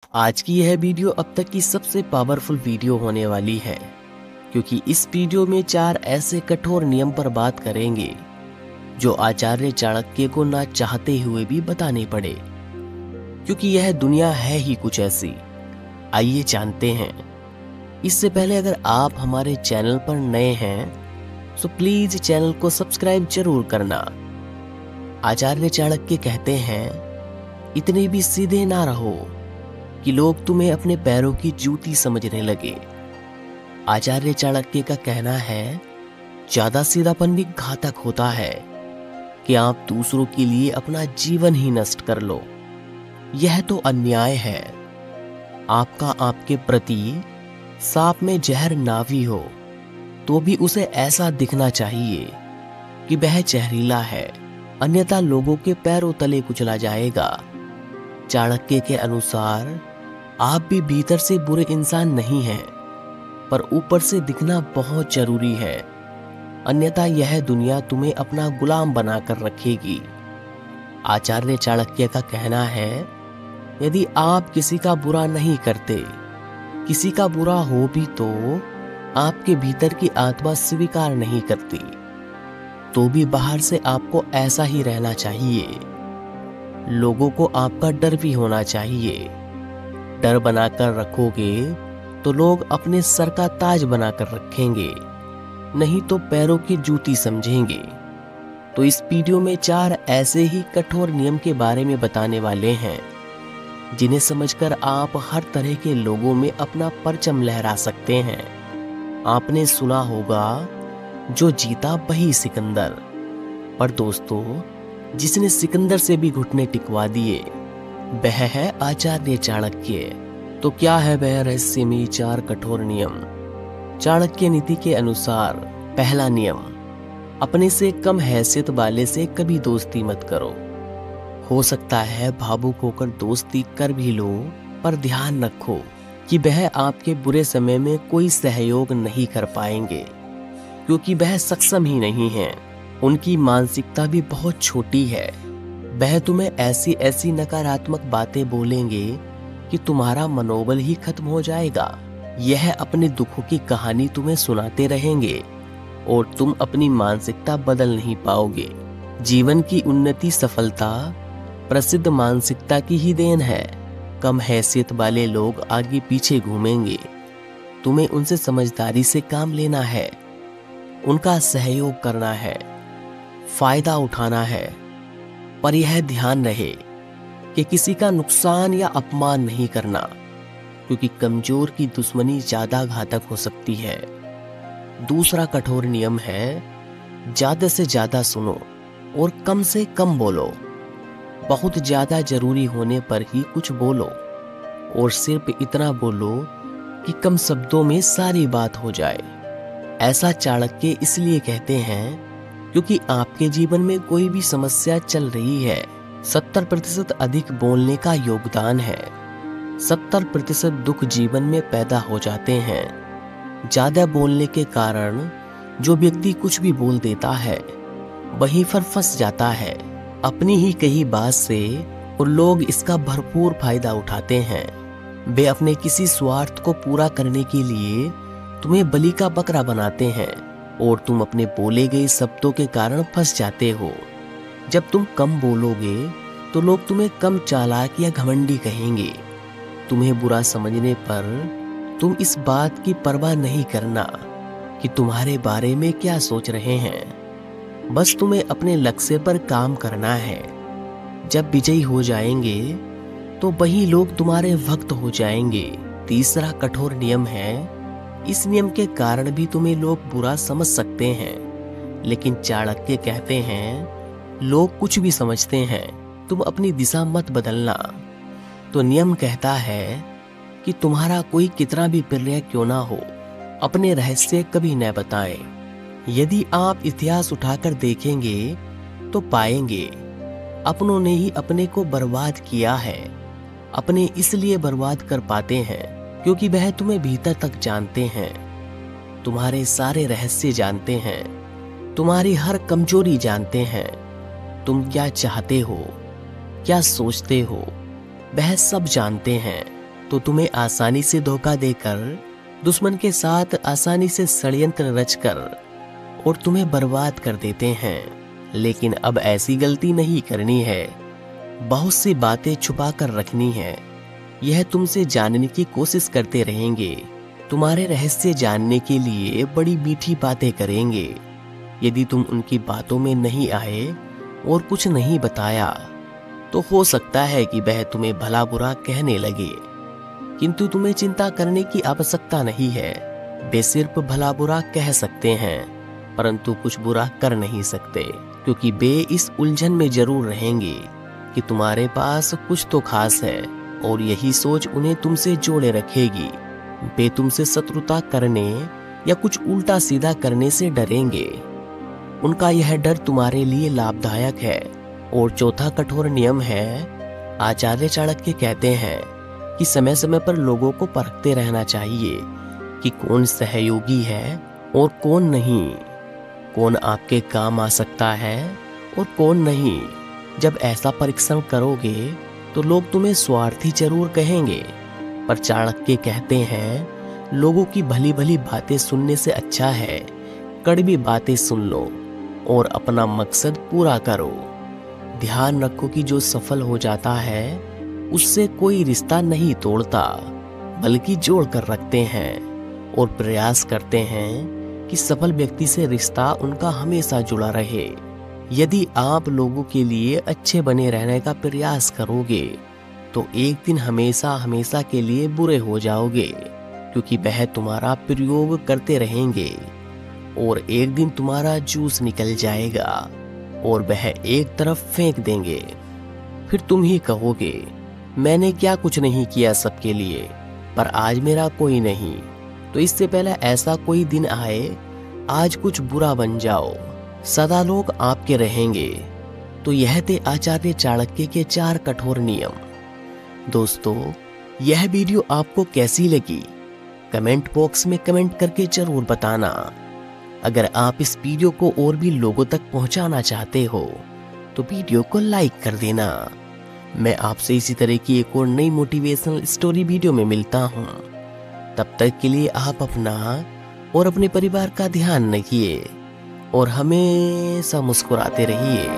आज की यह वीडियो अब तक की सबसे पावरफुल वीडियो होने वाली है, क्योंकि इस वीडियो में 4 ऐसे कठोर नियम पर बात करेंगे जो आचार्य चाणक्य को ना चाहते हुए भी बताने पड़े, क्योंकि यह दुनिया है ही कुछ ऐसी। आइए जानते हैं। इससे पहले अगर आप हमारे चैनल पर नए हैं तो प्लीज चैनल को सब्सक्राइब जरूर करना। आचार्य चाणक्य कहते हैं, इतने भी सीधे ना रहो कि लोग तुम्हें अपने पैरों की जूती समझने लगे। आचार्य चाणक्य का कहना है, ज्यादा सीधापन भी घातक होता है कि आप दूसरों के लिए अपना जीवन ही नष्ट कर लो। यह तो अन्याय है। आपका आपके प्रति सांप में जहर ना भी हो तो भी उसे ऐसा दिखना चाहिए कि वह जहरीला है, अन्यथा लोगों के पैरों तले कुचला जाएगा। चाणक्य के अनुसार आप भी भीतर से बुरे इंसान नहीं हैं, पर ऊपर से दिखना बहुत जरूरी है, अन्यथा यह दुनिया तुम्हें अपना गुलाम बनाकर रखेगी। आचार्य चाणक्य का कहना है, यदि आप किसी का बुरा नहीं करते, किसी का बुरा हो भी तो आपके भीतर की आत्मा स्वीकार नहीं करती, तो भी बाहर से आपको ऐसा ही रहना चाहिए। लोगों को आपका डर भी होना चाहिए। डर बनाकर रखोगे तो लोग अपने सर का ताज बनाकर रखेंगे, नहीं तो पैरों की जूती समझेंगे। तो इस वीडियो में 4 ऐसे ही कठोर नियम के बारे में बताने वाले हैं, जिन्हें समझकर आप हर तरह के लोगों में अपना परचम लहरा सकते हैं। आपने सुना होगा, जो जीता वही सिकंदर, पर दोस्तों, जिसने सिकंदर से भी घुटने टिकवा दिए वह है आचार्य चाणक्य। तो क्या है वह रहस्यमयी 4 कठोर नियम? चाणक्य नीति के अनुसार पहला नियम, अपने से कम हैसियत वाले से कभी दोस्ती मत करो। हो सकता है भावुक होकर दोस्ती कर भी लो, पर ध्यान रखो कि वह आपके बुरे समय में कोई सहयोग नहीं कर पाएंगे, क्योंकि वह सक्षम ही नहीं है। उनकी मानसिकता भी बहुत छोटी है। वह तुम्हें ऐसी ऐसी नकारात्मक बातें बोलेंगे कि तुम्हारा मनोबल ही खत्म हो जाएगा। यह अपने दुखों की कहानी तुम्हें सुनाते रहेंगे और तुम अपनी मानसिकता बदल नहीं पाओगे। जीवन की उन्नति, सफलता प्रसिद्ध मानसिकता की ही देन है। कम हैसियत वाले लोग आगे पीछे घूमेंगे। तुम्हें उनसे समझदारी से काम लेना है, उनका सहयोग करना है, फायदा उठाना है, पर यह ध्यान रहे कि किसी का नुकसान या अपमान नहीं करना, क्योंकि कमजोर की दुश्मनी ज्यादा घातक हो सकती है। दूसरा कठोर नियम है, ज्यादा से ज्यादा सुनो और कम से कम बोलो। बहुत ज्यादा जरूरी होने पर ही कुछ बोलो, और सिर्फ इतना बोलो कि कम शब्दों में सारी बात हो जाए। ऐसा चाणक्य इसलिए कहते हैं क्योंकि आपके जीवन में कोई भी समस्या चल रही है, 70% अधिक बोलने का योगदान है। 70% दुख जीवन में पैदा हो जाते हैं। ज्यादा बोलने के कारण जो व्यक्ति कुछ भी बोल देता है वहीं पर फंस जाता है अपनी ही कही बात से, और लोग इसका भरपूर फायदा उठाते हैं। वे अपने किसी स्वार्थ को पूरा करने के लिए तुम्हें बलि का बकरा बनाते हैं, और तुम अपने बोले गए शब्दों के कारण फंस जाते हो। जब तुम कम बोलोगे तो लोग तुम्हें कम चालाक या घमंडी कहेंगे। तुम्हें बुरा समझने पर तुम इस बात की परवाह नहीं करना कि तुम्हारे बारे में क्या सोच रहे हैं। बस तुम्हें अपने लक्ष्य पर काम करना है। जब विजयी हो जाएंगे तो वही लोग तुम्हारे भक्त हो जाएंगे। तीसरा कठोर नियम है, इस नियम के कारण भी तुम्हें लोग बुरा समझ सकते हैं, लेकिन चाणक्य कहते हैं, लोग कुछ भी समझते हैं, तुम अपनी दिशा मत बदलना। तो नियम कहता है कि तुम्हारा कोई कितना भी प्रिय क्यों ना हो, अपने रहस्य कभी न बताएं। यदि आप इतिहास उठाकर देखेंगे तो पाएंगे अपनों ने ही अपने को बर्बाद किया है। अपने इसलिए बर्बाद कर पाते हैं क्योंकि वह तुम्हें भीतर तक जानते हैं, तुम्हारे सारे रहस्य जानते हैं, तुम्हारी हर कमजोरी जानते हैं। तुम क्या चाहते हो, क्या सोचते हो, वह सब जानते हैं। तो तुम्हें आसानी से धोखा देकर, दुश्मन के साथ आसानी से षड्यंत्र रचकर और तुम्हें बर्बाद कर देते हैं। लेकिन अब ऐसी गलती नहीं करनी है। बहुत सी बातें छुपा कर रखनी है। यह तुमसे जानने की कोशिश करते रहेंगे। तुम्हारे रहस्य जानने के लिए बड़ी मीठी बातें करेंगे। यदि तुम उनकी बातों में नहीं आए और कुछ नहीं बताया तो हो सकता है कि वह तुम्हें भला बुरा कहने लगे, किंतु तुम्हें चिंता करने की आवश्यकता नहीं है। वे सिर्फ भला बुरा कह सकते हैं परंतु कुछ बुरा कर नहीं सकते, क्योंकि वे इस उलझन में जरूर रहेंगे कि तुम्हारे पास कुछ तो खास है और यही सोच उन्हें तुमसे जोड़े रखेगी। वे तुमसे शत्रुता करने या कुछ उल्टा सीधा करने से डरेंगे। उनका यह डर तुम्हारे लिए लाभदायक है। और चौथा कठोर नियम है, आचार्य चाणक्य कहते हैं कि समय समय पर लोगों को परखते रहना चाहिए कि कौन सहयोगी है और कौन नहीं, कौन आपके काम आ सकता है और कौन नहीं। जब ऐसा परीक्षण करोगे तो लोग तुम्हें स्वार्थी जरूर कहेंगे, पर चाणक्य कहते हैं लोगों की भली भली बातें सुनने से अच्छा है कड़वी बातें सुन लो और अपना मकसद पूरा करो। ध्यान रखो कि जो सफल हो जाता है उससे कोई रिश्ता नहीं तोड़ता, बल्कि जोड़ कर रखते हैं और प्रयास करते हैं कि सफल व्यक्ति से रिश्ता उनका हमेशा जुड़ा रहे। यदि आप लोगों के लिए अच्छे बने रहने का प्रयास करोगे तो एक दिन हमेशा हमेशा के लिए बुरे हो जाओगे, क्योंकि वह तुम्हारा प्रयोग करते रहेंगे और एक दिन तुम्हारा जूस निकल जाएगा और वह एक तरफ फेंक देंगे। फिर तुम ही कहोगे मैंने क्या कुछ नहीं किया सबके लिए, पर आज मेरा कोई नहीं। तो इससे पहले ऐसा कोई दिन आए आज कुछ बुरा बन जाओ, सदा लोग आपके रहेंगे। तो यह थे आचार्य चाणक्य के 4 कठोर नियम। दोस्तों, यह वीडियो आपको कैसी लगी कमेंट बॉक्स में कमेंट करके जरूर बताना। अगर आप इस वीडियो को और भी लोगों तक पहुंचाना चाहते हो तो वीडियो को लाइक कर देना। मैं आपसे इसी तरह की एक और नई मोटिवेशनल स्टोरी वीडियो में मिलता हूं। तब तक के लिए आप अपना और अपने परिवार का ध्यान रखिए और हमेशा मुस्कुराते रहिए।